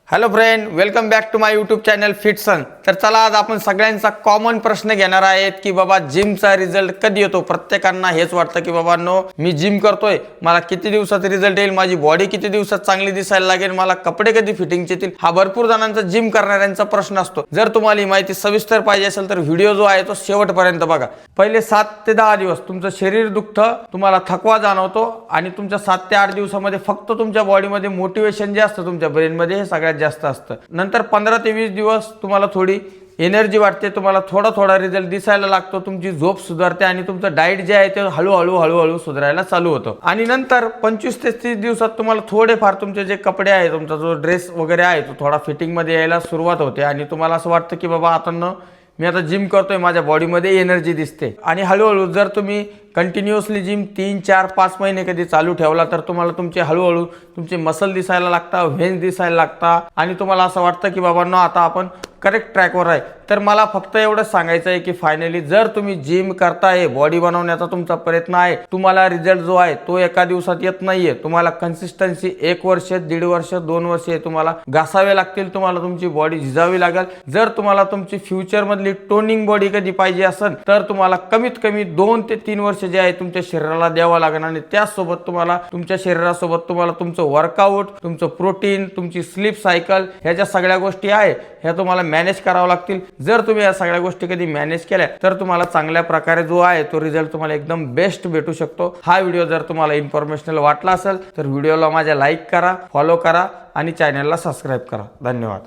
Hello friend, welcome back to my YouTube channel फिटसन। तर चला आज आपण सगळ्यांचा कॉमन प्रश्न घेणार आहेत की बाबा जिमचा रिझल्ट कधी येतो। प्रत्येकांना हेच वाटतं की बाबा नो मी जिम करतोय, मला किती दिवसात रिझल्ट येईल, माझी बॉडी किती दिवसात चांगली दिसायला लागेल, मला कपडे कधी फिटिंगचे येतील, हा भरपूर जणांचा जिम करणाऱ्यांचा प्रश्न असतो। जर तुम्हाला ही माहिती सविस्तर पाहिजे असेल तर व्हिडिओ जो आहे तो शेवटपर्यंत बघा। पहिले 7 ते 10 दिवस तुमचं शरीर दुखतं, तुम्हाला थकवा जाणवतो आणि तुमच्या 7 ते 8 दिवसामध्ये फक्त तुमच्या बॉडीमध्ये मोटिवेशन जे असतं तुमच्या ब्रेनमध्ये हे सगळ्यात जास्त असतं। नंतर 15 ते 20 दिवस तुम्हाला थोडी एनर्जी वाटते, तुम्हाला थोडा थोडा रिझल्ट दिसायला लागतो, तुमची झोप सुधारते आणि तुमचं डाएट जे आहे ते हळूहळू सुधारायला चालू होतं। आणि नंतर 25 ते 30 दिवसात तुम्हाला थोडेफार तुमचे जे कपडे आहे, तुमचा जो ड्रेस वगैरे आहे तो थोडा फिटिंग मध्ये यायला सुरुवात होते आणि तुम्हाला असं वाटतं की बाबा मी आता जिम करतोय, माझ्या बॉडीमध्ये एनर्जी दिसते। आणि हळूहळू जर तुम्ही कंटिन्युअसली जिम 3, 4, 5 महिने कधी चालू ठेवला तर तुम्हाला तुमचे हळूहळू तुमचे मसल दिसायला लागतात, व्हेन्स दिसायला लागतात आणि तुम्हाला असं वाटतं की बाबा आता आपण करेक्ट ट्रॅकवर आहे। तर मला फक्त एवढंच सांगायचं आहे की फायनली जर तुम्ही जिम करताय, बॉडी बनवण्याचा तुमचा प्रयत्न आहे, तुम्हाला रिझल्ट जो आहे तो एका दिवसात येत नाहीये। तुम्हाला कन्सिस्टन्सी 1 वर्ष, 1.5 वर्ष, 2 वर्ष तुम्हाला घासावे लागतील, तुम्हाला तुमची बॉडी झिजावी लागेल। जर तुम्हाला तुमची फ्युचर मधली टोनिंग बॉडी कधी पाहिजे असेल तर तुम्हाला कमीत कमी 2 ते 3 वर्ष जे आहे तुमच्या शरीराला द्यावं लागेल आणि त्यासोबत तुम्हाला तुमच्या शरीरासोबत तुम्हाला तुमचं वर्कआउट, तुमचं प्रोटीन, तुमची स्लीप सायकल ह्या ज्या सगळ्या गोष्टी आहे ह्या तुम्हाला मॅनेज करावं लागतील। जर तुम्ही या सगळ्या गोष्टी कधी मॅनेज केल्या तर तुम्हाला चांगल्या प्रकारे जो आहे तो रिझल्ट तुम्हाला एकदम बेस्ट भेटू शकतो। हा व्हिडिओ जर तुम्हाला इन्फॉर्मेशनल वाटला असेल तर व्हिडिओला माझ्या लाईक करा, फॉलो करा आणि चॅनलला सबस्क्राईब करा। धन्यवाद।